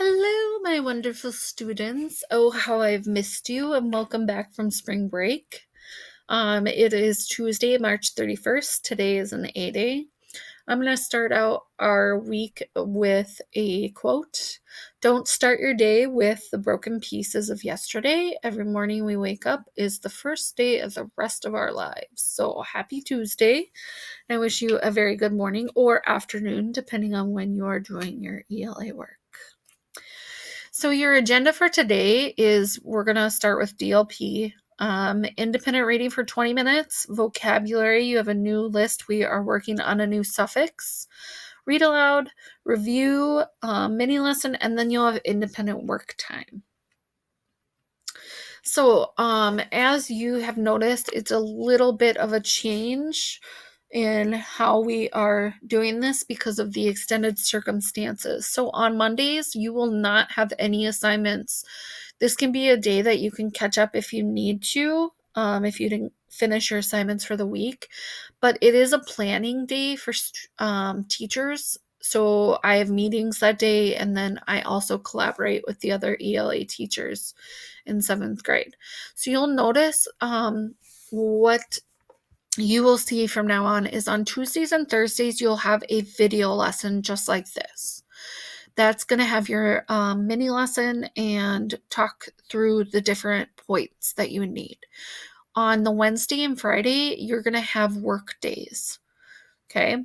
Hello, my wonderful students. Oh, how I've missed you, and welcome back from spring break. It is Tuesday, March 31st. Today is an A day. I'm going to start out our week with a quote. Don't start your day with the broken pieces of yesterday. Every morning we wake up is the first day of the rest of our lives. So happy Tuesday. I wish you a very good morning or afternoon, depending on when you are doing your ELA work. So your agenda for today is we're going to start with DLP. Independent reading for 20 minutes. Vocabulary, you have a new list. We are working on a new suffix. Read aloud, review, mini lesson, and then you'll have independent work time. So as you have noticed, it's a little bit of a change in how we are doing this because of the extended circumstances. So on Mondays, you will not have any assignments. This can be a day that you can catch up if you need to, if you didn't finish your assignments for the week. But it is a planning day for teachers. So I have meetings that day, and then I also collaborate with the other ELA teachers in 7th grade. So you'll notice what you will see from now on is on Tuesdays and Thursdays, you'll have a video lesson just like this. That's going to have your mini lesson and talk through the different points that you need. On the Wednesday and Friday, you're going to have work days. Okay.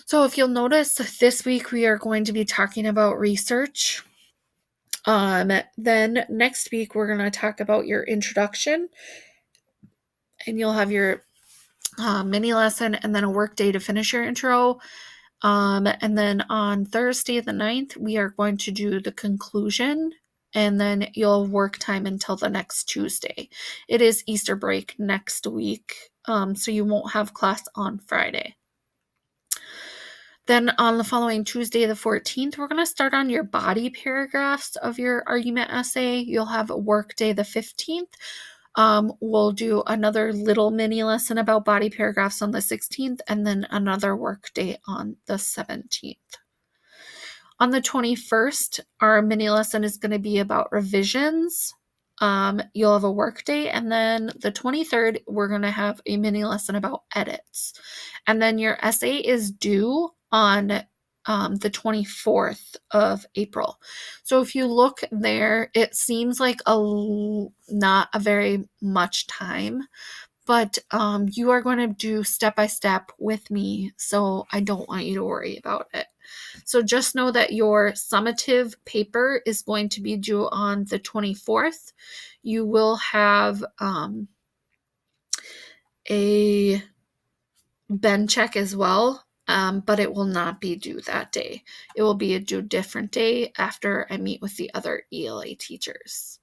So if you'll notice, this week we are going to be talking about research. Then next week we're going to talk about your introduction, and you'll have your mini lesson and then a work day to finish your intro. And then on Thursday the 9th, we are going to do the conclusion, and then you'll work time until the next Tuesday. It is Easter break next week, so you won't have class on Friday. Then on the following Tuesday, the 14th, we're going to start on your body paragraphs of your argument essay. You'll have a work day the 15th. We'll do another little mini lesson about body paragraphs on the 16th, and then another work day on the 17th. On the 21st, our mini lesson is going to be about revisions. You'll have a work day, and then the 23rd, we're going to have a mini lesson about edits. And then your essay is due on the 24th of April. So if you look there, it seems like not a very much time, but you are going to do step by step with me, so I don't want you to worry about it. So just know that your summative paper is going to be due on the 24th. You will have a Ben check as well, but it will not be due that day. It will be a due different day after I meet with the other ELA teachers.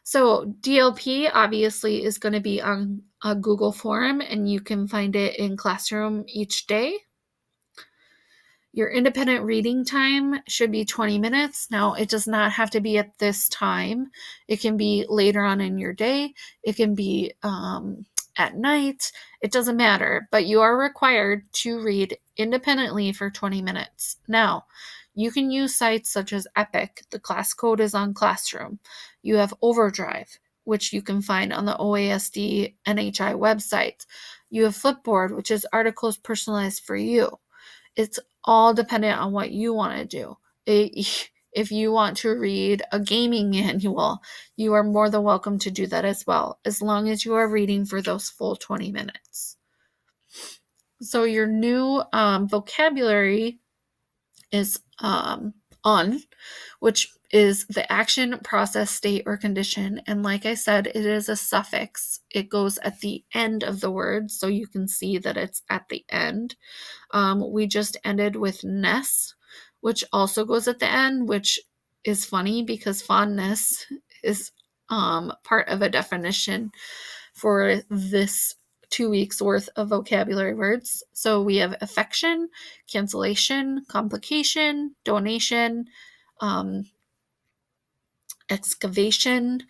So DLP obviously is going to be on a Google form, and you can find it in Classroom each day. Your independent reading time should be 20 minutes. Now, it does not have to be at this time. It can be later on in your day. It can be at night. It doesn't matter, but you are required to read independently for 20 minutes. Now, you can use sites such as Epic. The class code is on Classroom. You have Overdrive, which you can find on the OASD NHI website. You have Flipboard, which is articles personalized for you. It's all dependent on what you want to do. If you want to read a gaming manual, you are more than welcome to do that as well, as long as you are reading for those full 20 minutes. So your new vocabulary is on, which is the action, process, state, or condition. And like I said, it is a suffix. It goes at the end of the word, so you can see that it's at the end. We just ended with ness, which also goes at the end, which is funny because fondness is part of a definition for this 2 weeks worth of vocabulary words. So we have affection, cancellation, complication, donation, excavation,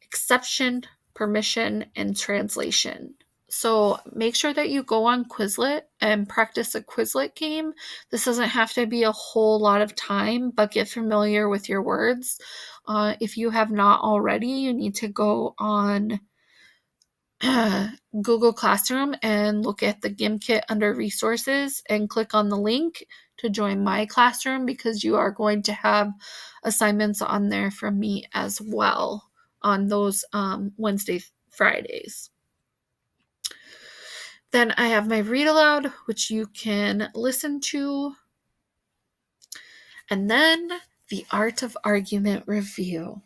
exception, permission, and translation. So make sure that you go on Quizlet and practice a Quizlet game. This doesn't have to be a whole lot of time, but get familiar with your words. If you have not already, you need to go on Google Classroom and look at the GIM kit under resources and click on the link to join my classroom, because you are going to have assignments on there from me as well on those Wednesday, Fridays. Then I have my read aloud, which you can listen to. And then the art of argument review.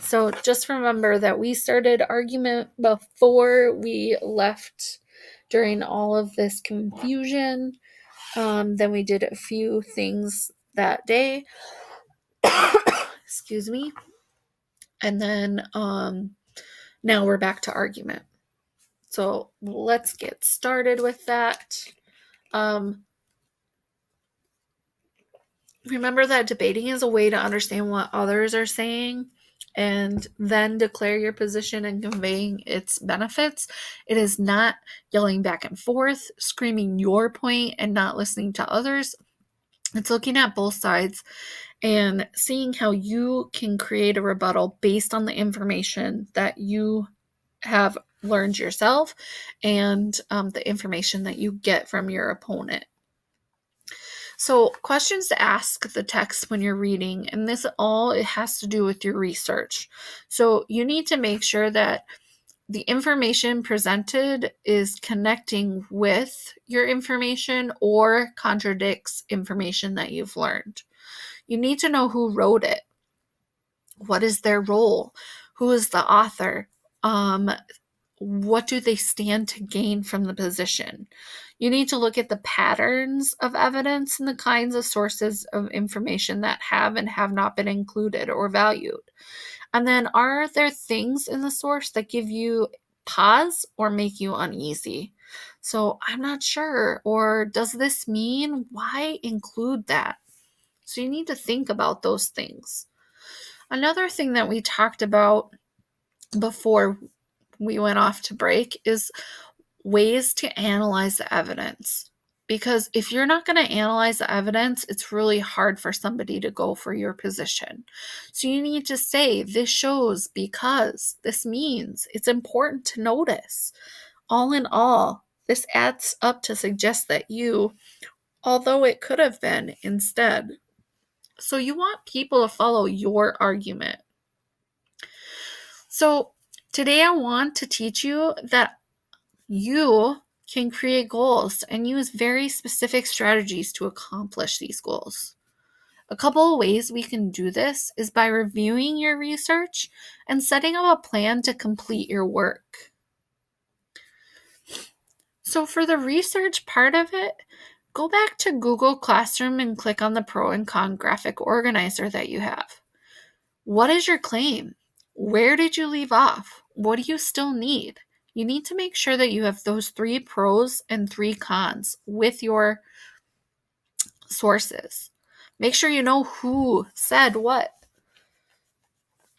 So just remember that we started argument before we left during all of this confusion. Then we did a few things that day. Excuse me. And then now we're back to argument. So let's get started with that. Remember that debating is a way to understand what others are saying and then declare your position and conveying its benefits. It is not yelling back and forth, screaming your point and not listening to others. It's looking at both sides and seeing how you can create a rebuttal based on the information that you have learned yourself and the information that you get from your opponent. So questions to ask the text when you're reading, and this all it has to do with your research. So you need to make sure that the information presented is connecting with your information or contradicts information that you've learned. You need to know who wrote it. What is their role? Who is the author? What do they stand to gain from the position? You need to look at the patterns of evidence and the kinds of sources of information that have and have not been included or valued. And then, are there things in the source that give you pause or make you uneasy? So, I'm not sure, or does this mean, why include that? So, you need to think about those things. Another thing that we talked about before we went off to break is ways to analyze the evidence. Because if you're not going to analyze the evidence, it's really hard for somebody to go for your position. So you need to say, this shows because, this means. It's important to notice. All in all, this adds up to suggest that you, although it could have been instead. So you want people to follow your argument. So today I want to teach you that you can create goals and use very specific strategies to accomplish these goals. A couple of ways we can do this is by reviewing your research and setting up a plan to complete your work. So for the research part of it, go back to Google Classroom and click on the pro and con graphic organizer that you have. What is your claim? Where did you leave off? What do you still need? You need to make sure that you have those 3 pros and 3 cons with your sources. Make sure you know who said what.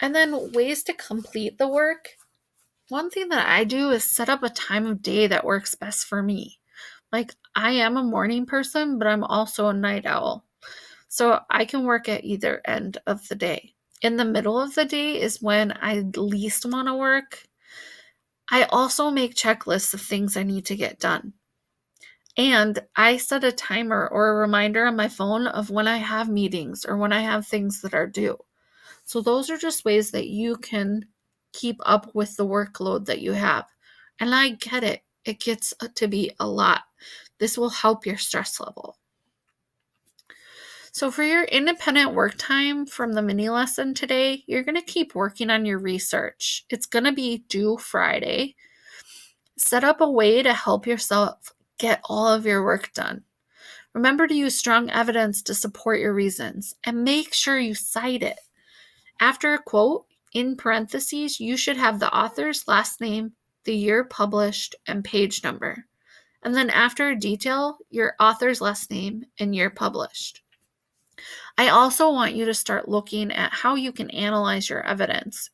And then ways to complete the work. One thing that I do is set up a time of day that works best for me. Like, I am a morning person, but I'm also a night owl. So I can work at either end of the day. In the middle of the day is when I least want to work. I also make checklists of things I need to get done. And I set a timer or a reminder on my phone of when I have meetings or when I have things that are due. So those are just ways that you can keep up with the workload that you have. And I get it. It gets to be a lot. This will help your stress level. So for your independent work time from the mini lesson today, you're going to keep working on your research. It's going to be due Friday. Set up a way to help yourself get all of your work done. Remember to use strong evidence to support your reasons and make sure you cite it. After a quote, in parentheses, you should have the author's last name, the year published, and page number. And then after a detail, your author's last name and year published. I also want you to start looking at how you can analyze your evidence.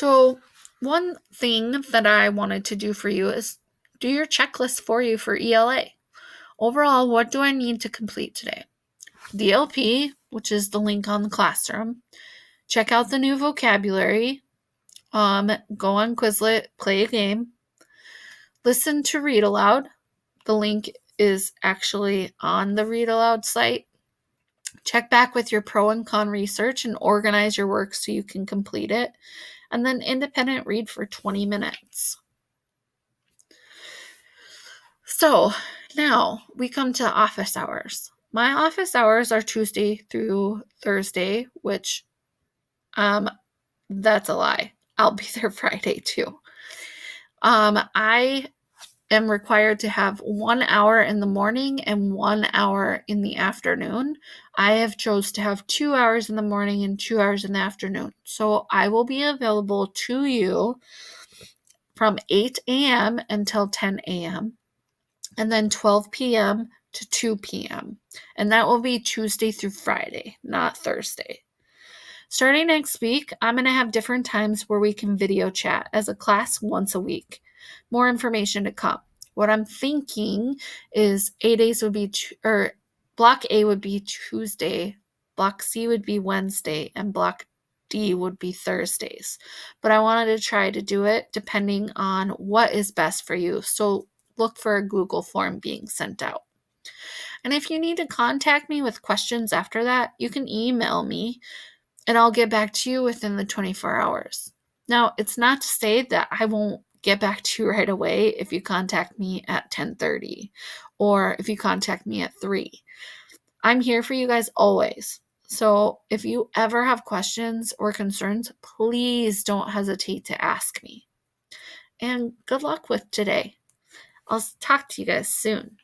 So one thing that I wanted to do for you is do your checklist for you for ELA. Overall, what do I need to complete today? DLP, which is the link on the classroom. Check out the new vocabulary. Go on Quizlet, play a game. Listen to Read Aloud. The link is actually on the Read Aloud site. Check back with your pro and con research and organize your work so you can complete it. And then independent read for 20 minutes. So now we come to office hours. My office hours are Tuesday through Thursday, which that's a lie. I'll be there Friday too. I am required to have 1 hour in the morning and 1 hour in the afternoon. I have chose to have 2 hours in the morning and 2 hours in the afternoon. So I will be available to you from 8 a.m. until 10 a.m. and then 12 p.m. to 2 p.m. And that will be Tuesday through Friday, not Thursday. Starting next week, I'm going to have different times where we can video chat as a class once a week. More information to come. What I'm thinking is A days would be, Block A would be Tuesday, Block C would be Wednesday, and Block D would be Thursdays. But I wanted to try to do it depending on what is best for you. So look for a Google form being sent out. And if you need to contact me with questions after that, you can email me and I'll get back to you within the 24 hours. Now, it's not to say that I won't get back to you right away if you contact me at 10:30 or if you contact me at 3. I'm here for you guys always. So if you ever have questions or concerns, please don't hesitate to ask me. And good luck with today. I'll talk to you guys soon.